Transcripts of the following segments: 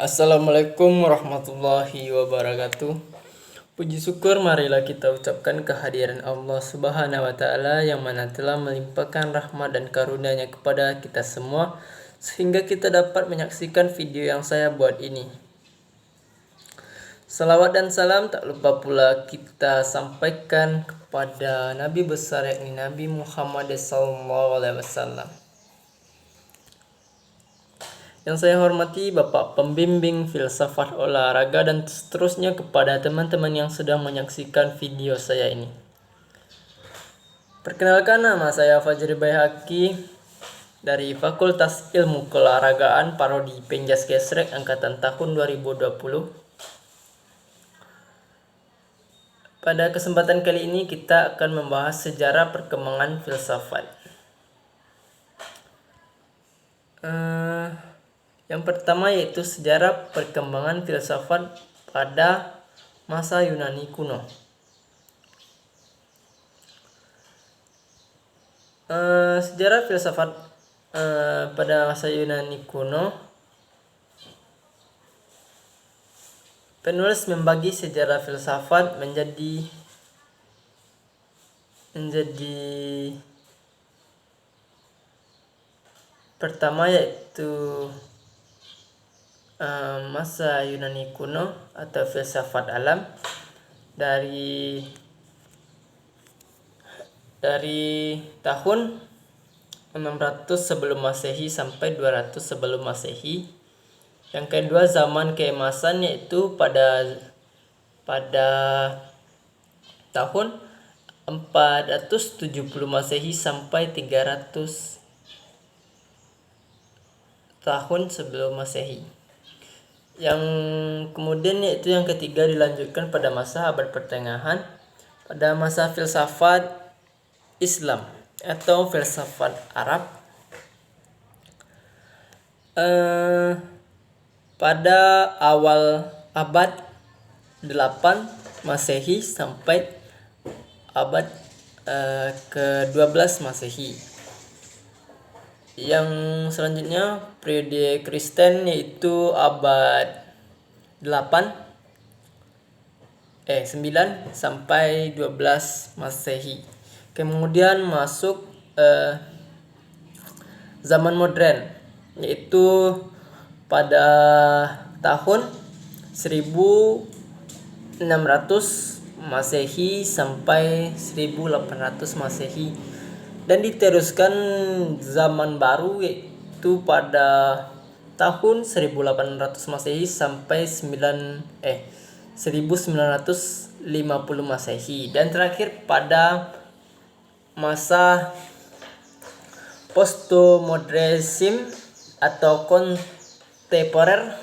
Assalamualaikum warahmatullahi wabarakatuh. Puji syukur marilah kita ucapkan kehadiran Allah Subhanahu wa taala yang mana telah melimpahkan rahmat dan karunia-Nya kepada kita semua sehingga kita dapat menyaksikan video yang saya buat ini. Salawat dan salam tak lupa pula kita sampaikan kepada Nabi besar yakni Nabi Muhammad SAW. Yang saya hormati Bapak Pembimbing Filsafat Olahraga dan seterusnya kepada teman-teman yang sedang menyaksikan video saya ini. Perkenalkan, nama saya Fajri Baihaqi dari Fakultas Ilmu Keolahragaan Parodi Penjas Kesrek angkatan tahun 2020. Pada kesempatan kali ini kita akan membahas sejarah perkembangan filsafat. Yang pertama yaitu sejarah perkembangan filsafat pada masa Yunani kuno. Sejarah filsafat pada masa Yunani kuno, penulis membagi sejarah filsafat menjadi pertama yaitu masa Yunani kuno atau filsafat alam dari tahun 600 sebelum Masehi sampai 200 sebelum Masehi. Yang kedua zaman keemasan yaitu pada tahun 470 Masehi sampai 300 tahun sebelum Masehi. Yang kemudian yaitu yang ketiga dilanjutkan pada masa abad pertengahan, pada masa filsafat Islam atau filsafat Arab. Pada awal abad 8 Masehi sampai abad ke-12 Masehi. Yang selanjutnya periode Kristen yaitu abad 9 sampai 12 Masehi. Kemudian masuk zaman modern yaitu pada tahun 1600 Masehi sampai 1800 Masehi. Dan diteruskan zaman baru yaitu pada tahun 1800 Masehi sampai 1950 Masehi. Dan terakhir pada masa postmodernisme atau kontemporer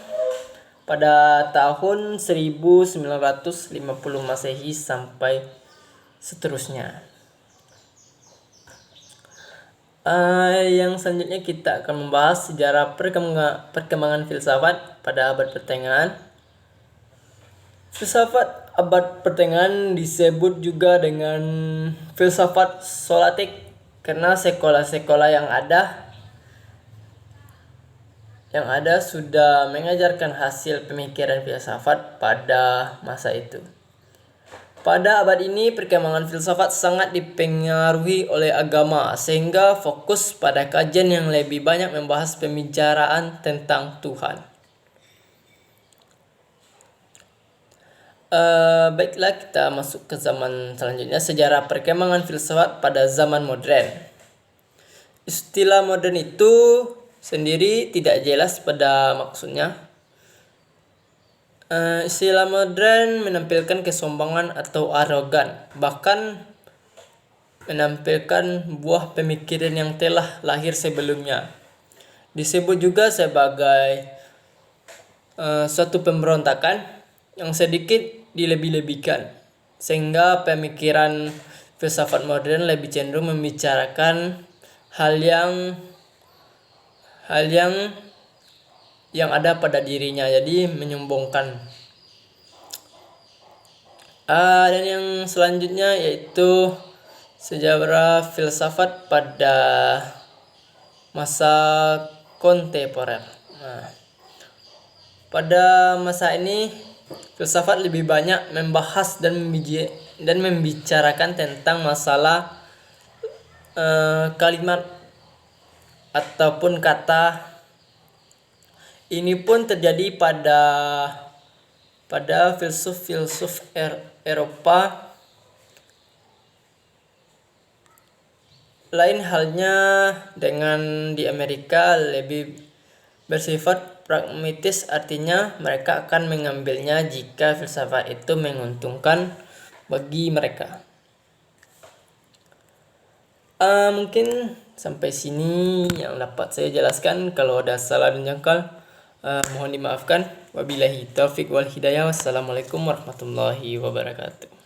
pada tahun 1950 Masehi sampai seterusnya. Yang selanjutnya kita akan membahas sejarah perkembangan filsafat pada abad pertengahan. Filsafat abad pertengahan disebut juga dengan filsafat solatik karena sekolah-sekolah yang ada sudah mengajarkan hasil pemikiran filsafat pada masa itu. Pada abad ini perkembangan filsafat sangat dipengaruhi oleh agama sehingga fokus pada kajian yang lebih banyak membahas pembicaraan tentang Tuhan. Baiklah, kita masuk ke zaman selanjutnya, sejarah perkembangan filsafat pada zaman modern. Istilah modern itu sendiri tidak jelas pada maksudnya. Istilah modern menampilkan kesombongan atau arogan, bahkan menampilkan buah pemikiran yang telah lahir sebelumnya. Disebut juga sebagai suatu pemberontakan yang sedikit dilebih-lebihkan, sehingga pemikiran filsafat modern lebih cenderung membicarakan hal yang ada pada dirinya, jadi menyombongkan. Dan yang selanjutnya yaitu sejarah filsafat pada masa kontemporer. pada masa ini filsafat lebih banyak membahas dan membicarakan tentang masalah kalimat ataupun kata. Ini pun terjadi pada filsuf Eropa. Lain halnya dengan di Amerika, lebih bersifat pragmatis, artinya mereka akan mengambilnya jika filsafat itu menguntungkan bagi mereka. Mungkin sampai sini yang dapat saya jelaskan. Kalau ada salah dan jangkal, mohon dimaafkan. Wabillahi taufiq wal hidayah. Wassalamualaikum warahmatullahi wabarakatuh.